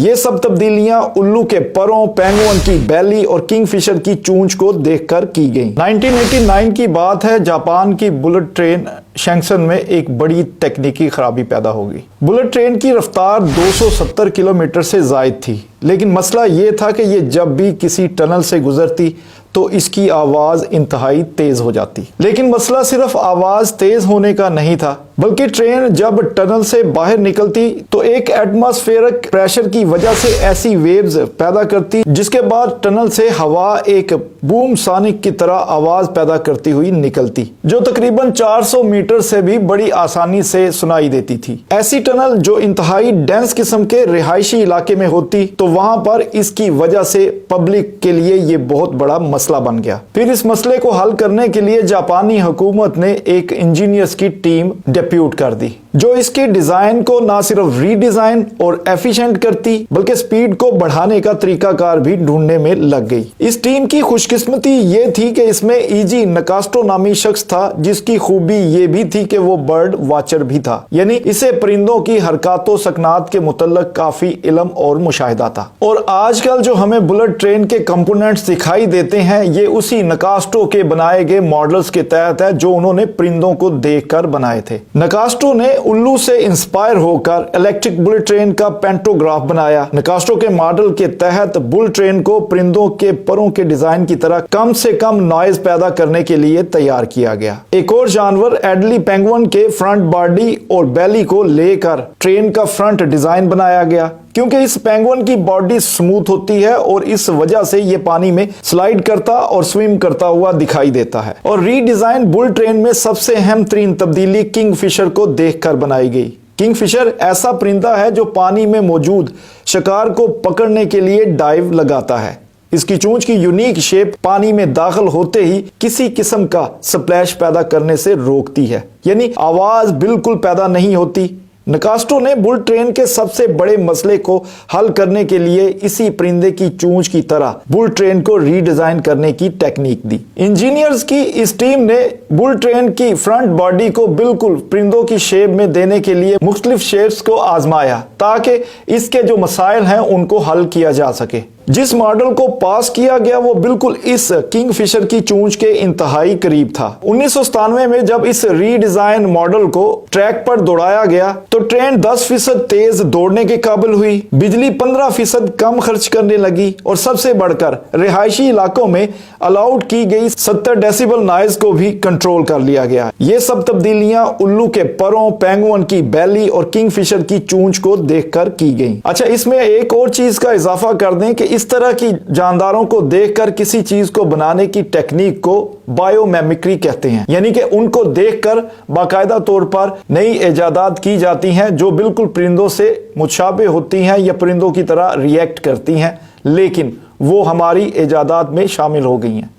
ये सब तब्दीलियां उल्लू के परों, पेंगुइन की बैली और किंगफिशर की चूंच को देखकर की गई। 1989 की बात है, जापान की बुलेट ट्रेन शैंक्सन में एक बड़ी तकनीकी खराबी पैदा होगी। बुलेट ट्रेन की रफ्तार 270 किलोमीटर से जायद थी, लेकिन मसला ये था कि ये जब भी किसी टनल से गुजरती तो इसकी आवाज इंतहाई तेज हो जाती। लेकिन मसला सिर्फ आवाज तेज होने का नहीं था, बल्कि ट्रेन जब टनल से बाहर निकलती तो एक एटमॉस्फेरिक प्रेशर की वजह से ऐसी वेव्स पैदा करती जिसके बाद टनल से हवा एक बूम सानिक की तरह आवाज पैदा करती हुई निकलती, जो तकरीबन 400 मीटर से भी बड़ी आसानी से सुनाई देती थी। ऐसी टनल जो इंतहाई डेंस किस्म के रिहायशी इलाके में होती तो वहां पर इसकी वजह से पब्लिक के लिए ये बहुत बड़ा मसला बन गया। फिर इस मसले को हल करने के लिए जापानी हुकूमत ने एक इंजीनियर्स की टीम डेप्यूट कर दी, जो इसके डिजाइन को ना सिर्फ रीडिजाइन और एफिशिएंट करती बल्कि स्पीड को बढ़ाने का तरीकाकार भी ढूंढने में लग गई। इस टीम की खुशकिस्मती ये थी कि इसमें ईजी नकास्टो नामी शख्स था, जिसकी खूबी ये भी थी कि वो बर्ड वाचर भी था, यानी इसे परिंदों की हरकतों सकनात के मुतल्लक काफी इल्म और मुशाहिदा था। और आजकल जो हमें बुलेट ट्रेन के कंपोनेंट्स दिखाई देते हैं, ये उसी नकास्टो के बनाए गए मॉडल्स के तहत है जो उन्होंने परिंदों को देखकर बनाए थे। नकास्टो ने उल्लू से इंस्पायर होकर इलेक्ट्रिक बुलेट ट्रेन का पेंटोग्राफ बनाया। नकास्टो के मॉडल के तहत बुलेट ट्रेन को परिंदों के परों के डिजाइन की तरह कम से कम नॉइज पैदा करने के लिए तैयार किया गया। एक और जानवर एडली पेंगुइन के फ्रंट बॉडी और बैली को लेकर ट्रेन का फ्रंट डिजाइन बनाया गया, क्योंकि इस पेंगुइन की बॉडी स्मूथ होती है और इस वजह से ये पानी में स्लाइड करता और स्विम करता हुआ दिखाई देता है। और रीडिजाइन बुलेट ट्रेन में सबसे अहम तरीन तब्दीली किंगफिशर को देखकर बनाई गई। किंगफिशर ऐसा परिंदा है जो पानी में मौजूद शिकार को पकड़ने के लिए डाइव लगाता है। इसकी चोंच की यूनिक शेप पानी में दाखिल होते ही किसी किस्म का स्प्लैश पैदा करने से रोकती है, यानी आवाज बिल्कुल पैदा नहीं होती। नकास्टो ने बुलेट ट्रेन के सबसे बड़े मसले को हल करने के लिए इसी परिंदे की चोंच की तरह बुलेट ट्रेन को रीडिजाइन करने की टेक्निक दी। इंजीनियर्स की इस टीम ने बुलेट ट्रेन की फ्रंट बॉडी को बिल्कुल परिंदों की शेप में देने के लिए मुख्तलिफ शेप्स को आजमाया, ताकि इसके जो मसाइल हैं उनको हल किया जा सके। जिस मॉडल को पास किया गया वो बिल्कुल इस किंगफिशर की चोंच के इंतहाई करीब था। 1997 में जब इस रीडिजाइन मॉडल को ट्रैक पर दौड़ाया गया तो ट्रेन 10% तेज दौड़ने के काबिल हुई, बिजली 15% कम खर्च करने लगी और सबसे बढ़कर रिहायशी इलाकों में अलाउड की गई 70 डेसिबल नॉइज को भी कंट्रोल कर लिया गया। ये सब तब्दीलियां उल्लू के परों, पेंगुइन की बैली और किंगफिशर की चोंच को देखकर की गई। अच्छा, इसमें एक और चीज का इजाफा कर दें कि इस तरह की जानदारों को देखकर किसी चीज को बनाने की टेक्निक को बायोमिमिक्री कहते हैं, यानी कि उनको देखकर बाकायदा तौर पर नई इजादात की जाती हैं जो बिल्कुल परिंदों से मुशाबे होती हैं या परिंदों की तरह रिएक्ट करती हैं, लेकिन वो हमारी इजादात में शामिल हो गई हैं।